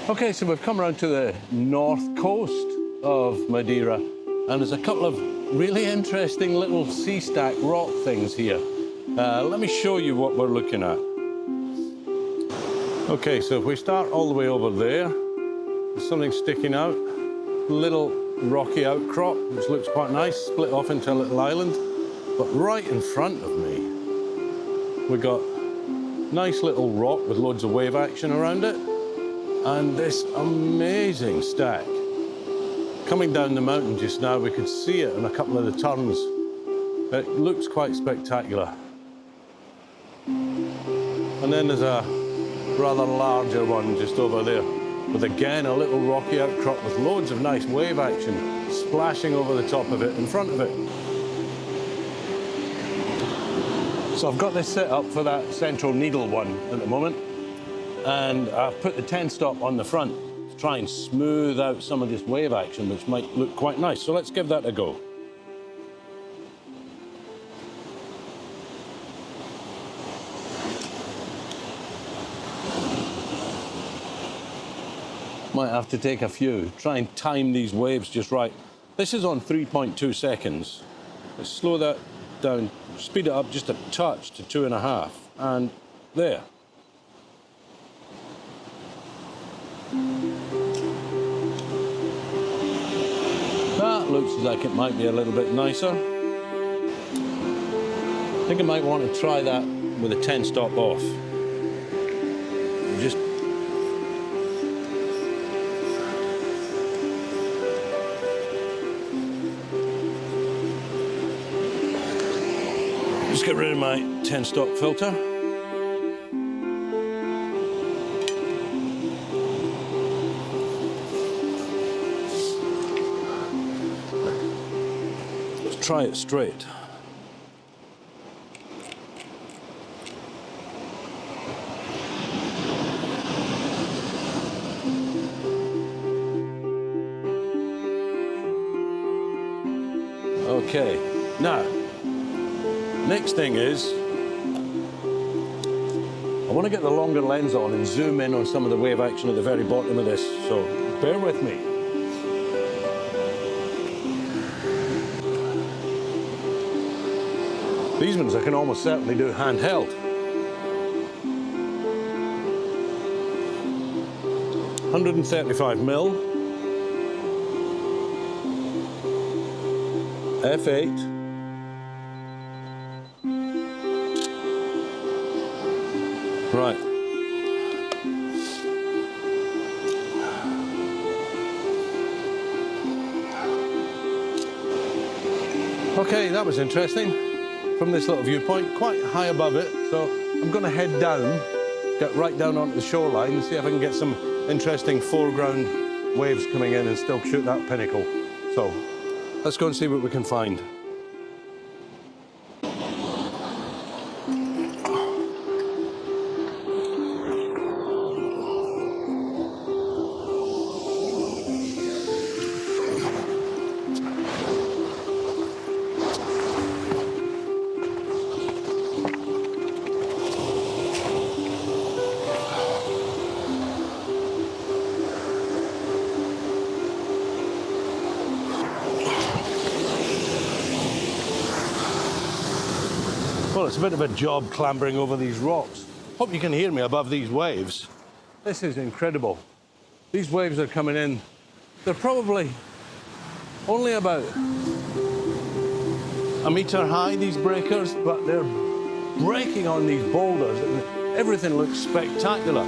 Okay, so we've come around to the north coast of Madeira, and there's a couple of really interesting little sea stack rock things here. Let me show you what we're looking at. Okay, so if we start all the way over there, there's something sticking out, little rocky outcrop, which looks quite nice, split off into a little island. But right in front of me, we got nice little rock with loads of wave action around it, and this amazing stack. Coming down the mountain just now, we could see it in a couple of the turns. It looks quite spectacular. And then there's a rather larger one just over there, with again a little rocky outcrop with loads of nice wave action splashing over the top of it, in front of it. So I've got this set up for that central needle one at the moment, and I've put the 10 stop on the front to try and smooth out some of this wave action, which might look quite nice. So let's give that a go. Might have to take a few, try and time these waves just right. This is on 3.2 seconds. Let's slow that down, speed it up just a touch to 2.5, and there. That looks like it might be a little bit nicer. I think I might want to try that with a 10 stop off. Just get rid of my 10 stop filter. Let's try it straight. Okay, now, next thing is, I want to get the longer lens on and zoom in on some of the wave action at the very bottom of this, so bear with me. These ones I can almost certainly do handheld. $135mm, f8. Right. Okay, that was interesting from this little viewpoint, quite high above it. So I'm going to head down, get right down onto the shoreline and see if I can get some interesting foreground waves coming in and still shoot that pinnacle. So let's go and see what we can find. Well, it's a bit of a job clambering over these rocks. Hope you can hear me above these waves. This is incredible. These waves are coming in. They're probably only about a metre high, these breakers, but they're breaking on these boulders and everything looks spectacular.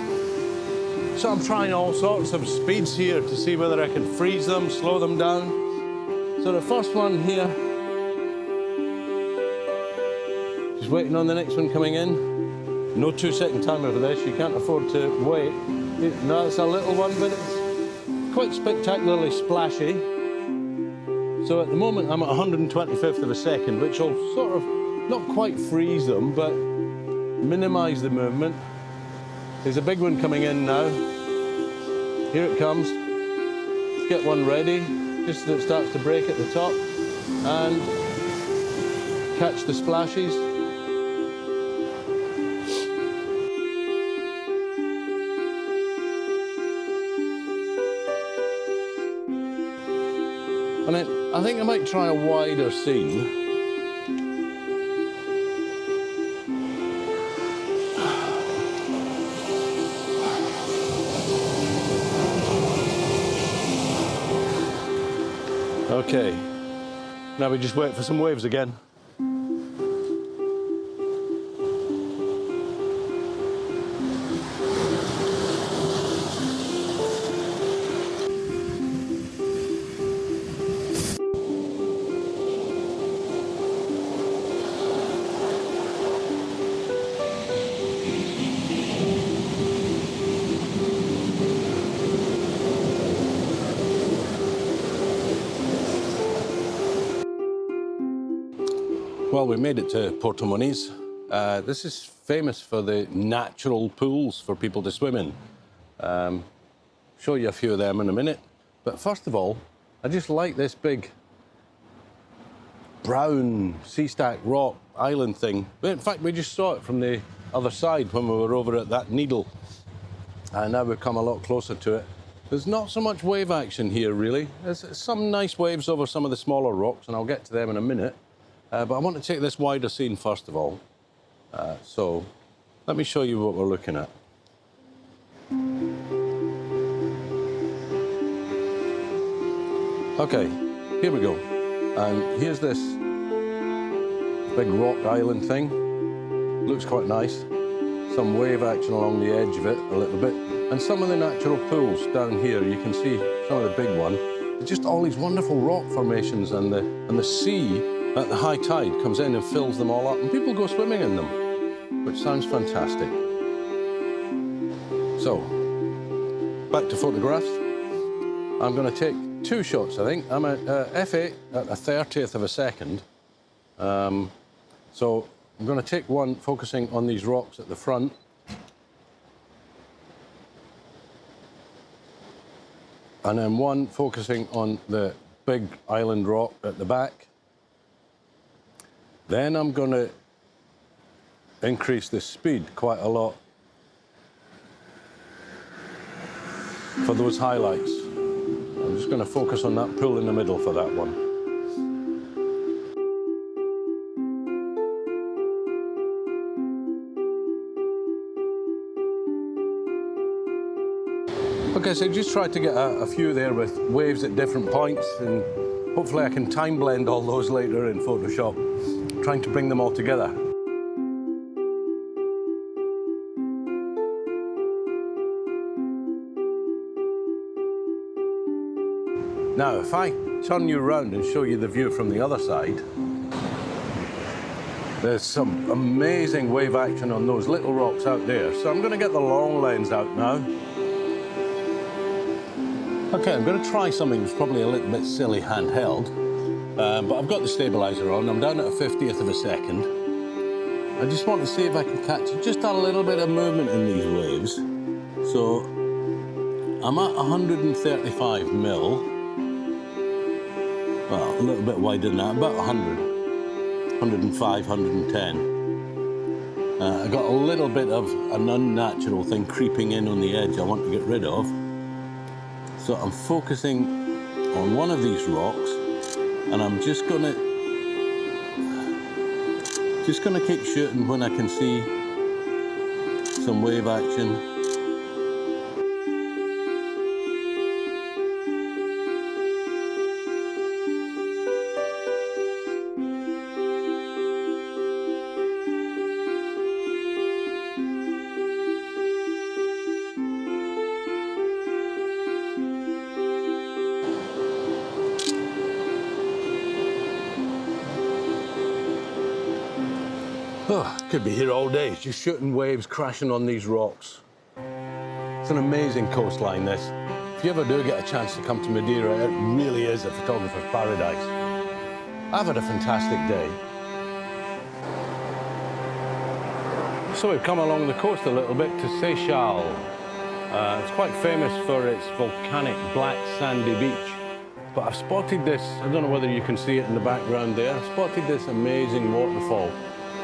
So I'm trying all sorts of speeds here to see whether I can freeze them, slow them down. So the first one here, just waiting on the next one coming in. No 2-second timer for this, you can't afford to wait. No, it's a little one, but it's quite spectacularly splashy. So at the moment I'm at 125th of a second, which will sort of not quite freeze them, but minimize the movement. There's a big one coming in now. Here it comes. Let's get one ready, just as it starts to break at the top, and catch the splashes. And then I think I might try a wider scene. Okay, now we just wait for some waves again. Well, we made it to Porto Moniz. This is famous for the natural pools for people to swim in. Show you a few of them in a minute. But first of all, I just like this big brown sea stack rock island thing. In fact, we just saw it from the other side when we were over at that needle. And now we've come a lot closer to it. There's not so much wave action here, really. There's some nice waves over some of the smaller rocks, and I'll get to them in a minute. But I want to take this wider scene first of all. So let me show you what we're looking at. Okay, here we go. And here's this big rock island thing. Looks quite nice. Some wave action along the edge of it a little bit. And some of the natural pools down here, you can see some of the big one. It's just all these wonderful rock formations, and the sea at the high tide comes in and fills them all up, and people go swimming in them, which sounds fantastic. So, back to photographs. I'm going to take two shots, I think. I'm at f8 at a 30th of a second. So I'm going to take one focusing on these rocks at the front. And then one focusing on the big island rock at the back. Then I'm going to increase the speed quite a lot for those highlights. I'm just going to focus on that pool in the middle for that one. Okay, so just try to get a few there with waves at different points, and hopefully I can time blend all those later in Photoshop, trying to bring them all together. Now, if I turn you around and show you the view from the other side, there's some amazing wave action on those little rocks out there. So I'm going to get the long lens out now. Okay, I'm going to try something that's probably a little bit silly handheld, but I've got the stabilizer on. I'm down at a 50th of a second. I just want to see if I can catch just a little bit of movement in these waves. So I'm at 135 mil. Well, a little bit wider than that, about 100, 105, 110. I got a little bit of an unnatural thing creeping in on the edge I want to get rid of. So I'm focusing on one of these rocks, and I'm just gonna keep shooting when I can see some wave action. Oh, could be here all day, just shooting waves crashing on these rocks. It's an amazing coastline, this. If you ever do get a chance to come to Madeira, it really is a photographer's paradise. I've had a fantastic day. So we've come along the coast a little bit to Seixal. It's quite famous for its volcanic black sandy beach. But I've spotted this, I don't know whether you can see it in the background there, I've spotted this amazing waterfall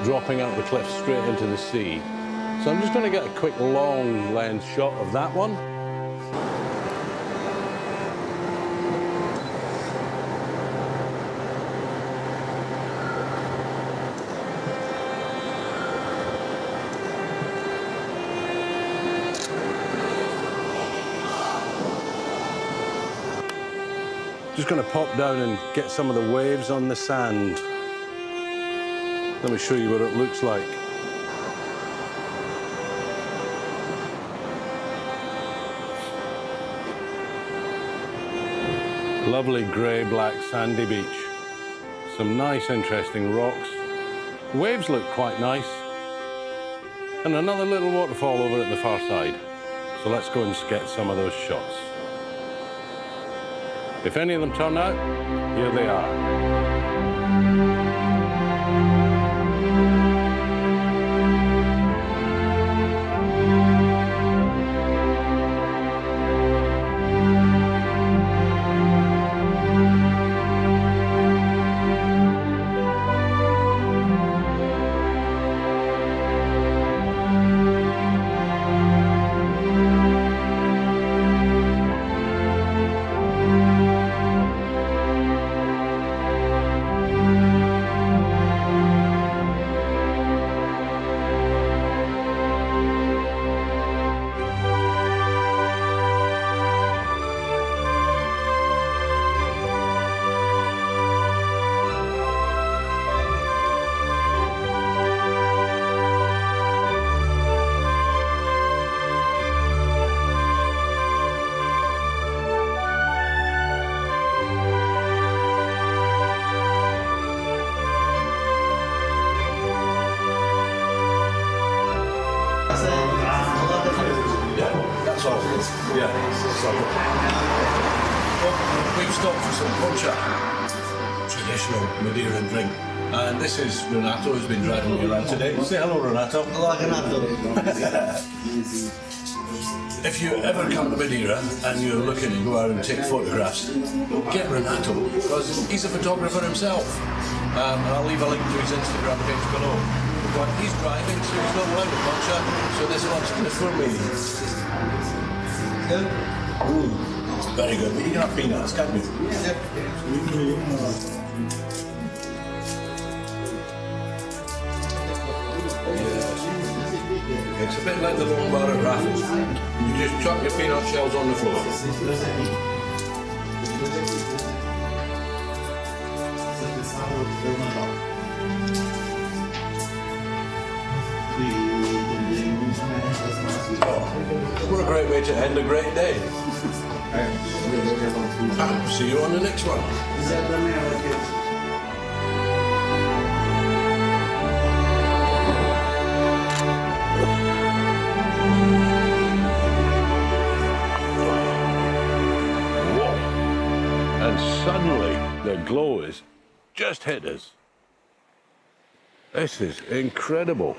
dropping out the cliff straight into the sea. So I'm just going to get a quick long lens shot of that one. Just going to pop down and get some of the waves on the sand. Let me show you what it looks like. Lovely grey-black sandy beach. Some nice, interesting rocks. Waves look quite nice. And another little waterfall over at the far side. So let's go and get some of those shots. If any of them turn out, here they are. That's all. Yeah, that's all. Well, we've stopped for some poncha, traditional Madeira drink. And this is Renato, who's been driving me around today. Say hello, Renato. Hello, Renato. If you ever come to Madeira and you're looking to go out and take photographs, get Renato, because he's a photographer himself. And I'll leave a link to his Instagram page below. But he's driving, so he's not allowed a poncha, so this one's just for me. Very good. But you can have peanuts, can't you? It's a bit like the long bar at Raffles. You just chuck your peanut shells on the floor. Oh, what a great way to end a great day. See you on the next one. And suddenly, the glow is just hit us. This is incredible.